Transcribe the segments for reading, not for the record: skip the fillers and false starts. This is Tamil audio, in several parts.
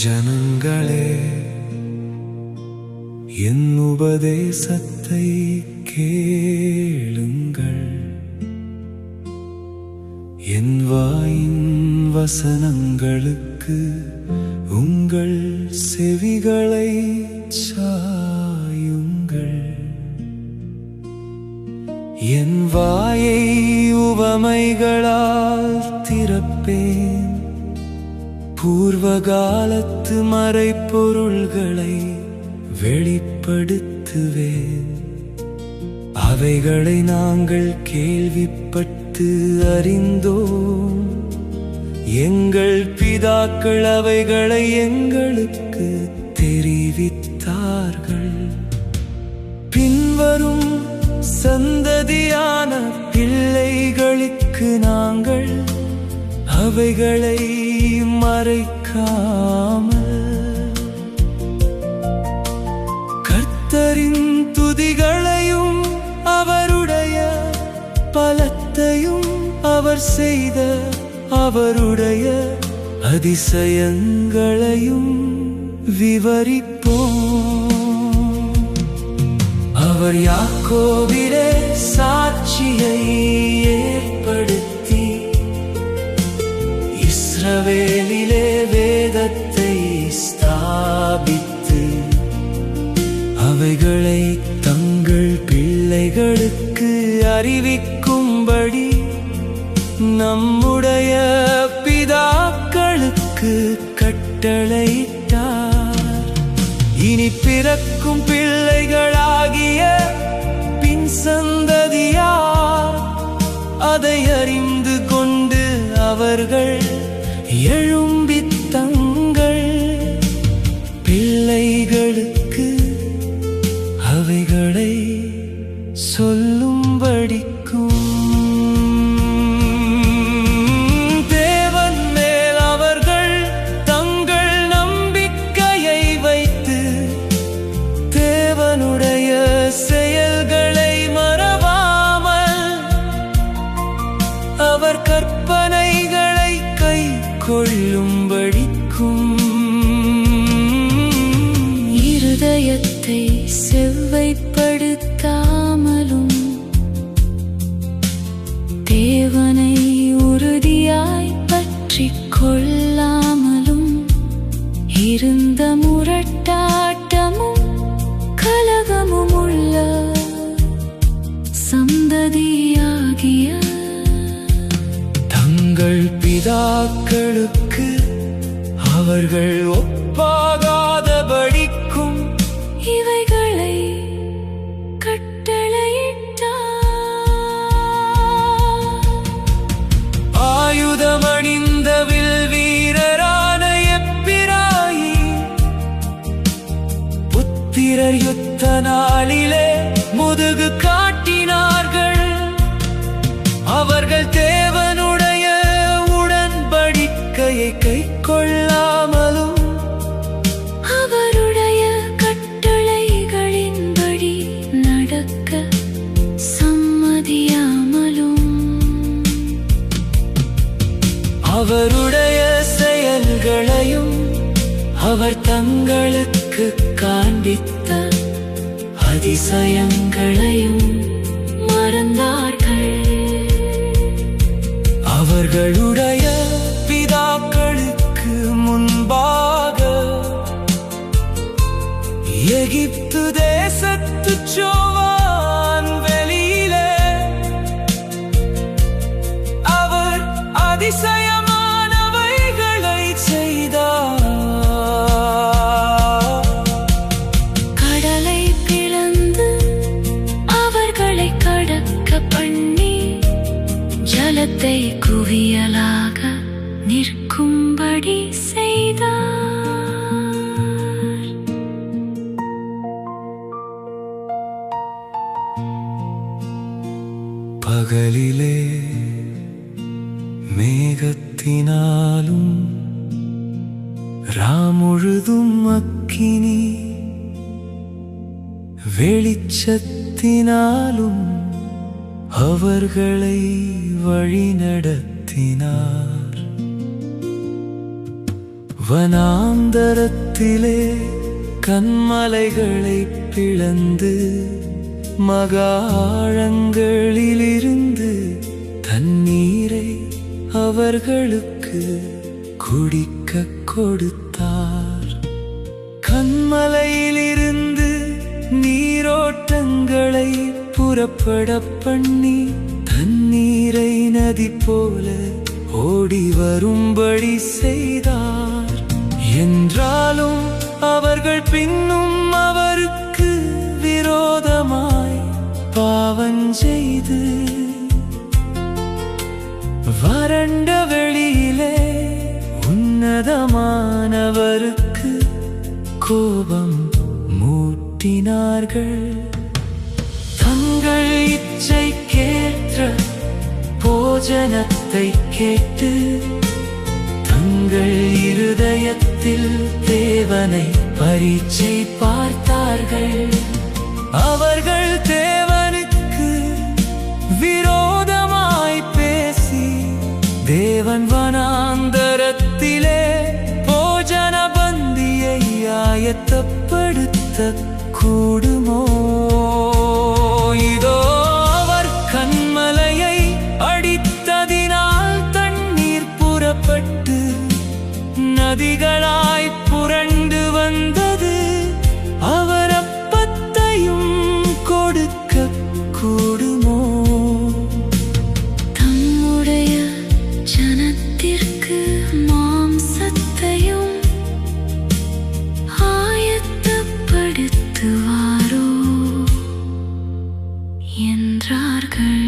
ஜனங்களே, என் உபதேசத்தை கேளுங்கள். என் வாயின் வசனங்களுக்கு உங்கள் செவிகளை சாயுங்கள். என் வாயை உவமைகளால் திறப்பேன். பூர்வகாலத்து மறைப்பொருள்களை வெளிப்படுத்துவேன். அவைகளை நாங்கள் கேள்விப்பட்டு அறிந்தோம். எங்கள் பிதாக்கள் அவைகளை எங்களுக்கு தெரிவித்தார்கள். பின்வரும் சந்ததியான பிள்ளைகளுக்கு நாங்கள் அவைகளை மறைக்காமல் கர்த்தரின் துதிகளையும் அவருடைய பலத்தையும் அவர் செய்த அவருடைய அதிசயங்களையும் விவரிப்போம். அவர் யாக்கோபிலே சாட்சியை ஏற்படுத்தி இஸ்ரவேலிலே வேதத்தை ஸ்தாபித்து அவைகளை தங்கள் பிள்ளைகளுக்கு அறிவிக்கும்படி நம்முடைய பிதாக்களுக்கு கட்டளையிட்டார். இனி பிறக்கும் பிள்ளைகளாகிய பின் சந்ததியார் அதை அறிந்து கொண்டு அவர்கள் எழும்பித் தங்கள் பிள்ளைகளுக்கு அவைகளை சொல்லும்படிக்கும் தேவன் மேல் அவர்கள் தங்கள் நம்பிக்கையை வைத்து தேவனுடைய செயல்களை மறவாமல் அவர் கற்பனைகளை கை கொள்ளும்படிக்கும் இருதயத்தை செவ்வைப்படுத்தாமலும் தேவனை உறுதியாய் பற்றிக் கொள்ளாமலும் இருந்த முரட்டாட்டமும் கலகமும் உள்ள சந்ததியாகிய தங்கள் பிதாக்களுக்கு அவர்கள் ஒப்பாகாதபடிக்கும் இவைகளை கட்டளையிட்டார். ஆயுதமணிந்த வில் வீரரான எப்பிராயீம் புத்திரர் யுத்த நாளிலே முதுகு காட்டினார்கள். அவர்கள் தேவனுடைய உடன்படிக்கையை கை கொள்ளாமலும் அவருடைய கட்டளைகளின்படி நடக்க சம்மதியாமலும் அவருடைய செயல்களையும் அவர் தங்களுக்கு காண்பித்த அதிசயங்களையும் மறந்தார்கள். அவர்களுடைய பிதாக்களுக்கு முன்பாக எகிப்து தேசத்து சோவான் வெளியிலே அவர் அதிசயமானவைகளை செய்தார். கடலை பிளந்து அவர்களை கடக்க பண்ணி ஜலத்தை குவியலாக நிற்கும்படி செய்தார். பகலிலே மேகத்தினாலும் ராமுழுதும் அக்கினி வெளிச்சத்தினாலும் அவர்களை வழிநடத்தினார். வனாந்தரத்திலே கன்மலைகளை பிளந்து மகாழங்களிலிருந்து தண்ணீரை அவர்களுக்கு குடிக்க கொடுத்தார். கன்மலையிலிருந்து நீரோட்டங்களை புறப்பட பண்ணி தண்ணீரை நதி போல ஓடி வரும்படி செய்தார். என்றாலும் அவர்கள் பின்னும் அவருக்கு விரோதமாய் பாவம் செய்து வறண்ட வெளியிலே உன்னதமானவருக்கு கோபம் மூட்டினார்கள். தங்கள் இச்சைக்கேற்ற போஜனத்தை கேட்டு தங்கள் இருதயத்தில் தேவனை பரீட்சை பார்த்தார்கள். அவர்கள் தேவனுக்கு விரோதமாய் பேசி தேவன் வனாந்தரத்திலே போஜன பந்தியை ஆயத்தப்படுத்த கூடுமோ? இதோ அவர் கன்மலையை அடித்ததினால் தண்ணீர் புறப்பட்டு நதிகளாய் புரண்டு வந்தது. அவர் அப்பத்தையும் கொடுக்க கூடுமோ? தம்முடைய ஜனத்திற்கு மாம்சத்தையும் ஆயத்தப்படுத்துவாரோ என்றார்கள்.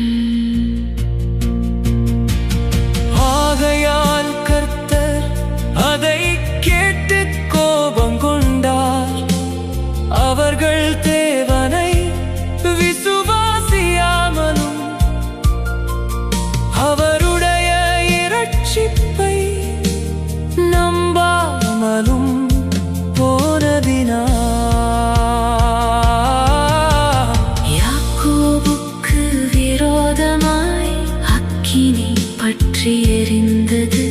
ஆகையால் கர்த்தர் அதை கேட்டு கோபம் கொண்டார். அவர்கள் தேவனை விசுவாசியாமலும் அவருடைய இரட்சிப்பை நம்பாமலும் போனதினால் யாக்கோபுக்கு விரோதமாய் அக்கினி பற்றி எரிந்தது.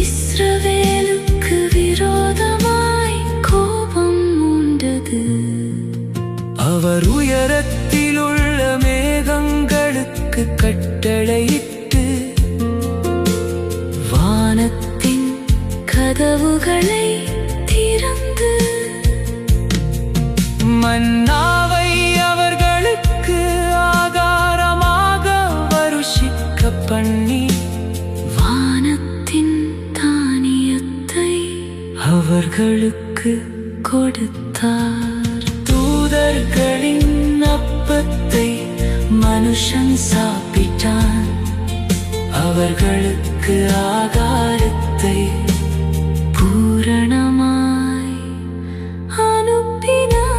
இஸ்ரவேலுக்கு விரோதமாய் கோபம் உண்டது. அவர் உயரத்திலுள்ள மேகங்களுக்கு கட்டளையிட்டு வானத்தின் கதவுகளை திறந்து மன்னாவை அவர்களுக்கு ஆகாரமாக வருஷிக்க பண்ணி வானத்தின் தானியத்தை அவர்களுக்கு கொடுத்தார். தூதர்களின் அப்பத்தை மனுஷன் சாப்பிட்டான். அவர்களுக்கு ஆகாரத்தை பூரணமாய் அனுப்பினார்.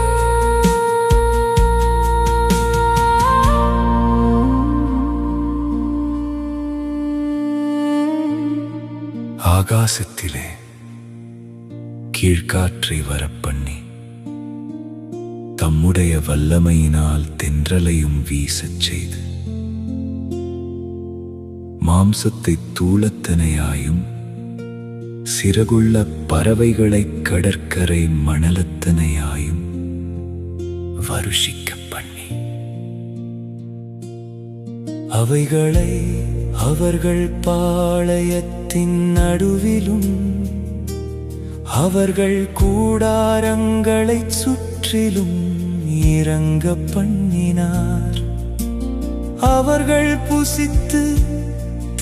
ஆகாசத்திலே கீழ்காற்றை வரப்பண்ணி தம்முடைய வல்லமையினால் தென்றலையும் வீசச் செய்து மாம்சத்தை தூளத்தனையாயும் சிறகுள்ள பறவைகளை கடற்கரை மணலத்தனையாயும் வருஷிக்க பண்ணி அவைகளை அவர்கள் பாளையத்தின் நடுவிலும் அவர்கள் கூடாரங்களைச் சுற்றிலும் இறங்க பண்ணினார். அவர்கள் புசித்து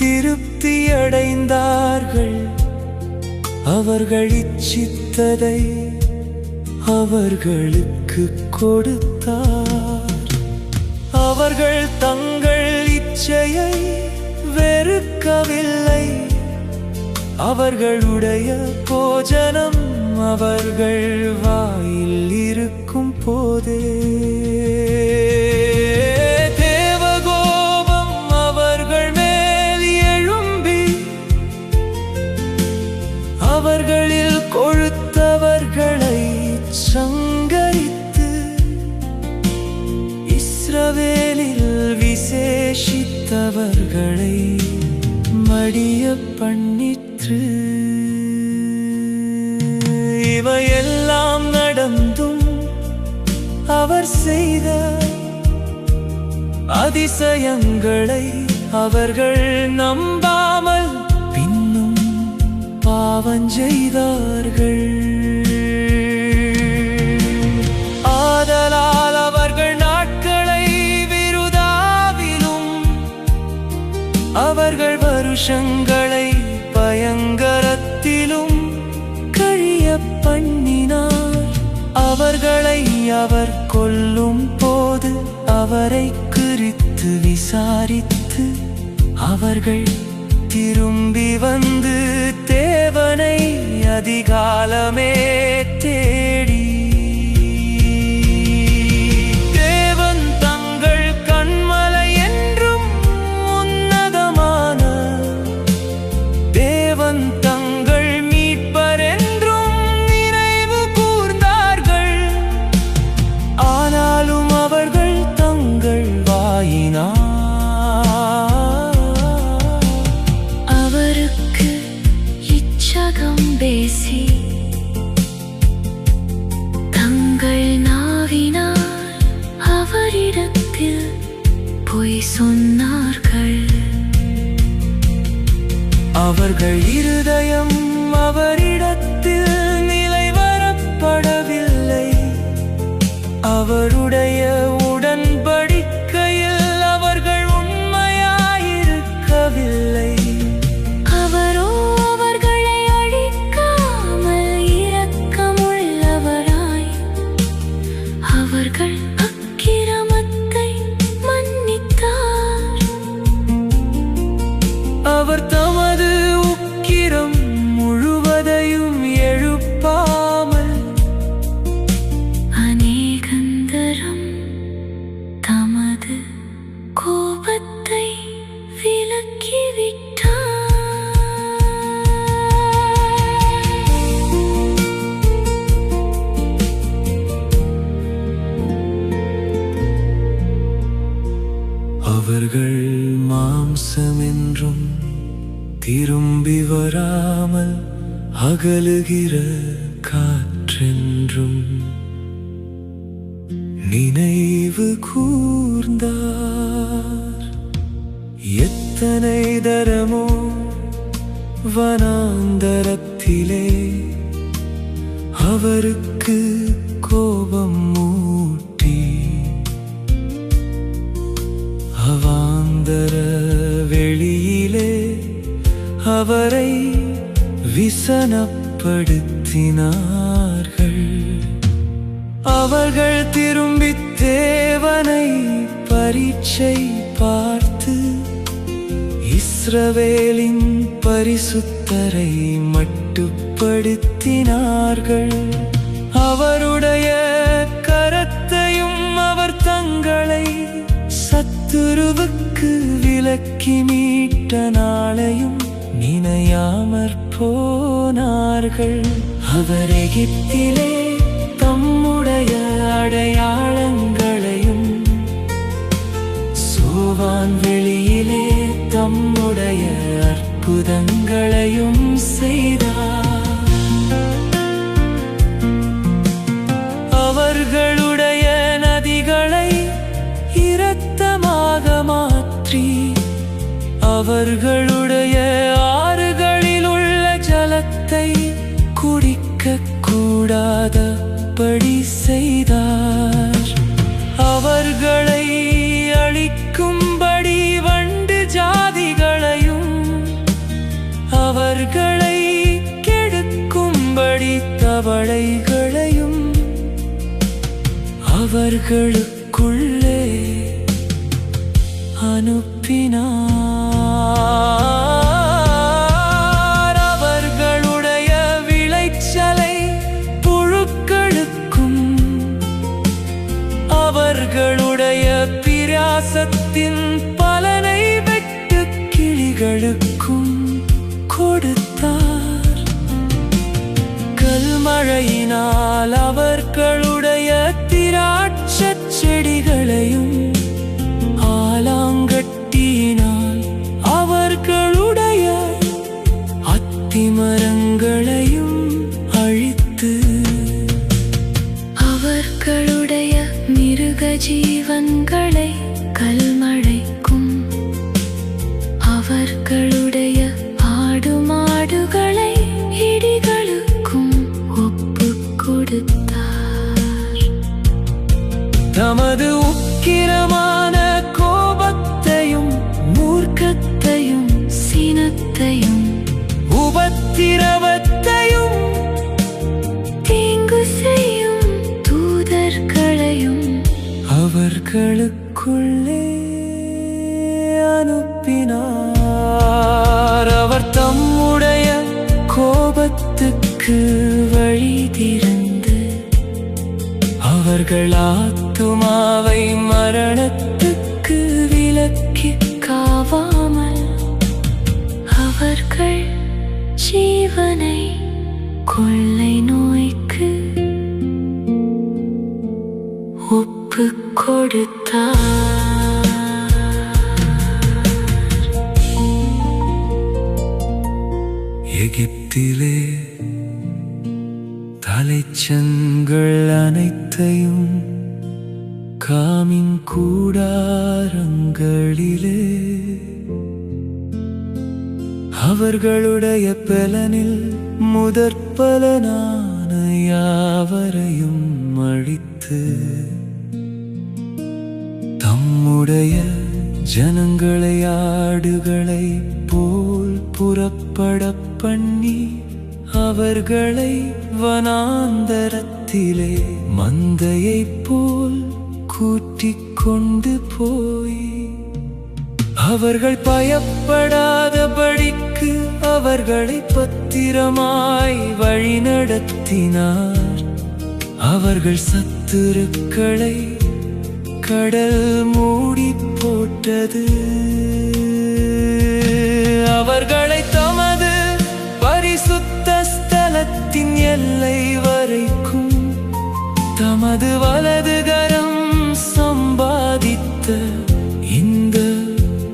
திருப்தி அடைந்தார்கள். அவர்கள் இச்சித்ததை அவர்களுக்கு கொடுத்தார். அவர்கள் தங்கள் இச்சையை வெறுக்கவில்லை. அவர்களுடைய போஜனம் அவர்கள் வாயில் இருக்கும் போதே தேவகோபம் அவர்கள் மேல் எழும்பி அவர்களில் கொழுத்தவர்களை சங்கரித்து இஸ்ரவேலில் விசேஷித்தவர்களை மடிய பண்ணிற்று. இவையெல்லாம் நடந்தும் அவர் செய்த அதிசயங்களை அவர்கள் நம்பாமல் பின்னும் பாவஞ்செய்தார்கள். ஆதலால் அவர்கள் நாட்களை விருதாவிலும் அவர்கள் வருஷங்களை பயங்கரத்திலும் கழிய பண்ணினார். அவர்களை அவர் கொல்லும் போது அவரை குறித்து விசாரித்து அவர்கள் திரும்பி வந்து தேவனை அதிகாலமே தேடி தேவன் தங்கள் கன்மலை என்றும் உன்னதமான தேவன் தங்கள் மீட்பர் என்றும் நினைவு கூர்ந்தார்கள். ஆனாலும் அவர்கள் தங்கள் வாயினால் அவருக்கு இச்சகம் பேசி தங்கள் நாவினால் அவரிடத்தில் பொய் சொன்னார்கள். அவர்கள் இருதயம் அவரிடத்தில் நிலைவரப்படவில்லை. அவருடைய உடன்படிக்கையில் அவர்கள் உண்மையாயிருக்கவில்லை. அவரோ அவர்களை அழிக்காமல் இரக்கமுள்ளவராய் அவர்கள் அக்கிரமத்தை மன்னித்தார். அவர் தமது உக்கிரம் முழுவதையும் எழுப்பாமல் அநேகந்தரம் தமது கோபத்தை விலக்கிவிட்டார். அவர்கள் மாம்சமென்றும் திரும்பி வராமல் அகலுகிற காற்றென்றும் நினைவு கூர்ந்தார். எத்தனை தரமோ வனாந்தரத்திலே அவருக்கு கோபம் மூட்டி அவாந்தர வெளியிலே அவரை விசனப்படுத்தினார்கள். அவர்கள் திரும்பி தேவனை பரீட்சை பார்த்து இஸ்ரவேலின் பரிசுத்தரை மட்டுப்படுத்தினார்கள். அவருடைய கரத்தையும் அவர் தங்களை சத்துருவுக்கு விலக்கி மீட்ட நாளையும் நினையாமற் போனார்கள். அவர் எகிப்திலே தம்முடைய அடையாளங்களையும் சோவான் வெளியிலே தம்முடைய அற்புதங்களையும் செய்தார். அவர்களுடைய நதிகளை இரத்தமாக மாற்றி அவர்களுடைய ஆறுகளில் உள்ள ஜலத்தை குடிக்க கூடாதபடி செய்தார். அவர்களை அழிக்கும்படி வண்டு ஜாதிகளையும் அவர்களை கெடுக்கும்படி தவளைகளையும் அவர்களுக்குள்ளே அனுப்பினார். அவர்களுடைய விளைச்சலை புழுக்களுக்கும் அவர்களுடைய பிரயாசத்தின் பலனை வெட்டுக் கிளிகளுக்கும் கொடுத்தார். கல்மழையினால் அவர்களுடைய திராட்சைச் செடிகளையும் ஆலாங்கட்டியினால் அவர்களுடைய அத்திமரங்களையும் அழித்து ஜீவன்களை கல்மழைக்கும் அவர்களுடைய ஆடு மாடுகளை இடிகளுக்கும் ஒப்புக் கொடுத்தார். தமது உக்கிரமான கோபத்தையும் மூர்க்கத்தையும் சினத்தையும் உபத்திரவத்தையும் தீங்கு செய்யும் தூதர்களையும் அவர்களுக்குள்ளே அனுப்பினார். அவர் தம்முடைய கோபத்துக்கு வழி திறந்து அவர்கள் ஆத்துமாவை மரணத்துக்கு விலக்கி காவாமல் அவர்கள் ஜீவனை கொள்ளை நோய்க்கு ஒப்புக் கொடுத்தார். எகிப்திலே தலைச்சன்கள் அனைத்தையும் காமின் கூடாரங்களிலே அவர்களுடைய பலனில் முதற்பலனான யாவரையும் அழித்து தம்முடைய ஜனங்களை ஆடுகளை போல் புறப்பட பண்ணி அவர்களை வனாந்தரத்திலே மந்தையைப் போல் கூட்டிக் கொண்டு போய் அவர்கள் பயப்படாதபடிக்கு அவர்களை பத்திரமாய் வழிநடத்தினார். அவர்கள் சத்துருக்களை கடல் மூடி போட்டது. அவர்களை தமது பரிசுத்த ஸ்தலத்தின் எல்லை வரைக்கும் தமது வலதுகரம் சம்பாதித்த இந்த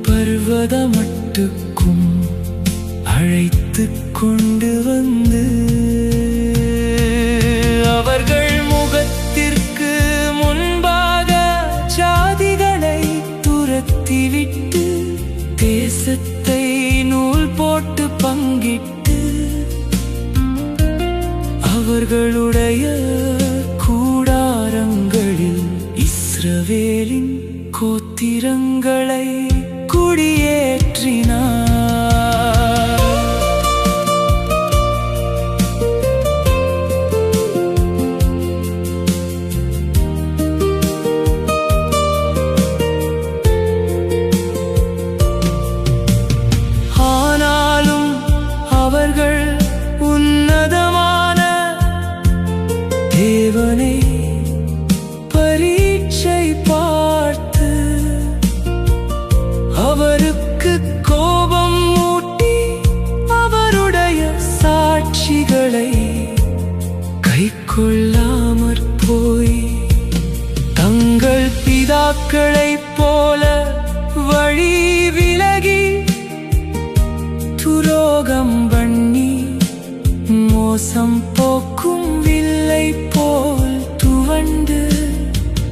பர்வதமட்டுக்கும் அழைத்து கொண்டு வந்து அவர்கள் முகத்திற்கு முன்பாக ஜாதிகளை துரத்திவிட்டு தேசத்தை நூல் போட்டு பங்கிட்டு அவர்களுடைய கூடாரங்களில் இஸ்ரவேலின் கோத்திரங்களை குடியேற்றினார். ஆனாலும் அவர்கள் உன்னதமான தேவனை பரீட்சை பார்த்து அவருக்கு கோபம் மூட்டி அவருடைய சாட்சிகளை கைக்கொள்ளாமற் போய் தங்கள் பிதாக்களைப் போல வழி விலகி துரோகம் பண்ணி மோசம் போக்கும் வில்லை போல் துவண்டு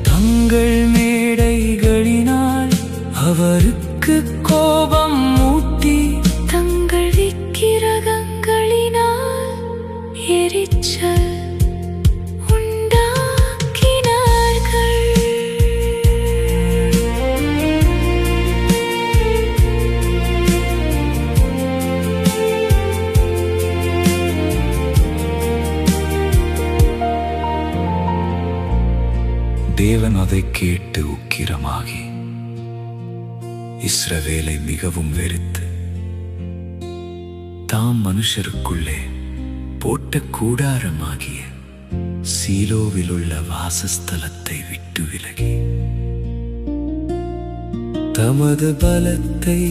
தங்கள் மேடைகளினால் அவருக்கு கோபம் மூட்டி தங்கள் விக்கிரகங்களினால் எரிச்சல் தேவன் அதை கேட்டு உக்கிரமாகி இஸ்ரவேலை மிகவும் வெறுத்து தாம் மனுஷருக்குள்ளே போட்ட கூடாரமாகிய சீலோவில் உள்ள வாசஸ்தலத்தை விட்டு விலகி தமது பலத்தை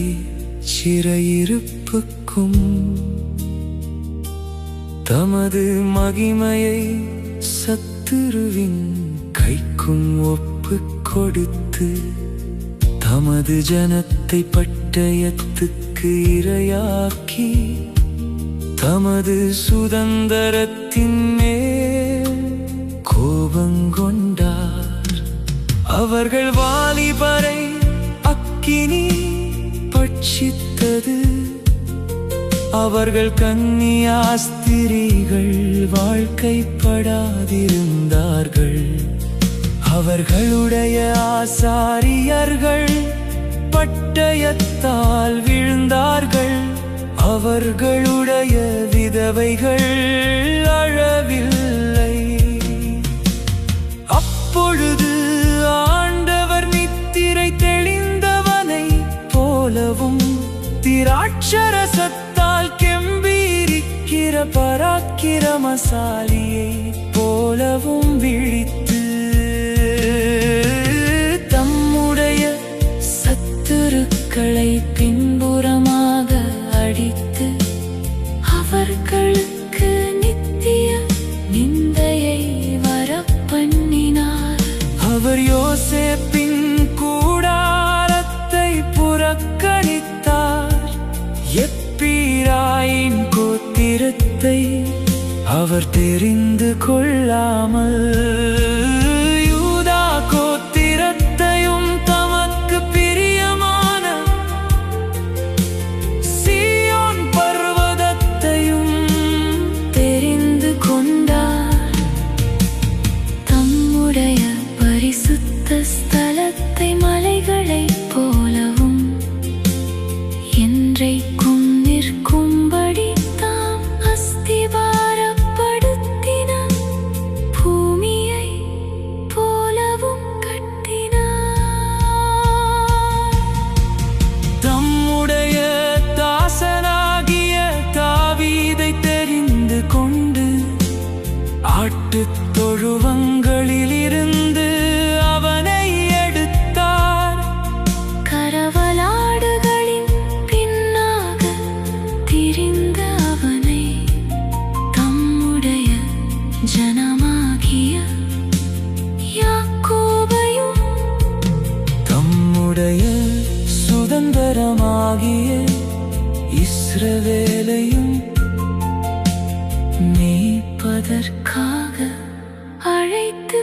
சிறையிருப்புக்கும் தமது மகிமையை சத்துருவின் கைக்கும் ஒப்புக் கொடுத்து தமது ஜனத்தை பட்டயத்துக்கு இரையாக்கி தமது சுதந்திரத்தின் மேல் கோபங்கொண்டார். அவர்கள் வாலிபரை அக்கினி பட்சித்தது. அவர்கள் கன்னியாஸ்திரிகள் வாழ்க்கைப்படாதிருந்தார்கள். அவர்களுடைய ஆசாரியர்கள் பட்டயத்தால் வீழ்ந்தார்கள். அவர்களுடைய விதவைகள் அழவில்லை. அப்பொழுது ஆண்டவர் நித்திரை தெளிந்தவனை போலவும் திராட்சரசத்தால் கெம்பீரிக்கிற பராக்கிரமசாலியை போலவும் விழித்து தம்முடைய சத்துருக்களை பின்புறமாக அடித்து அவர்களுக்கு நித்திய நிந்தையை வரப்பண்ணினார். அவர் யோசேப்பின் கூடாரத்தை புறக்கணித்தார். எப்பிராயீம் கோத்திரத்தை அவர் தெரிந்து கொள்ளாமல் யூதா கோத்திரத்தையும் தமக்கு பிரியமான சீயோன் பர்வதத்தையும் தெரிந்து கொண்டார். தம்முடைய பரிசுத்த ஸ்தலத்தை மலைகளைப் போலவும் என்றைக்கும் நிற்கும்படி தாம் அஸ்திபாரப்படுத்தின பூமியை போலவும் கட்டினார். தம்முடைய தாசனாகிய தாவீதை தெரிந்து கொண்டு ஆட்டுத் தொழுவங்களிலிருந்து அவனை எடுத்தார். கரவலாடுகளின் பின்னாக திரிந்த அவனை தம்முடைய ஜனமாகிய யாக்கோபையும் தம்முடைய சுதந்திரமாகிய இஸ்ரவேலையும் மேய்ப்பதற்காக அழைத்து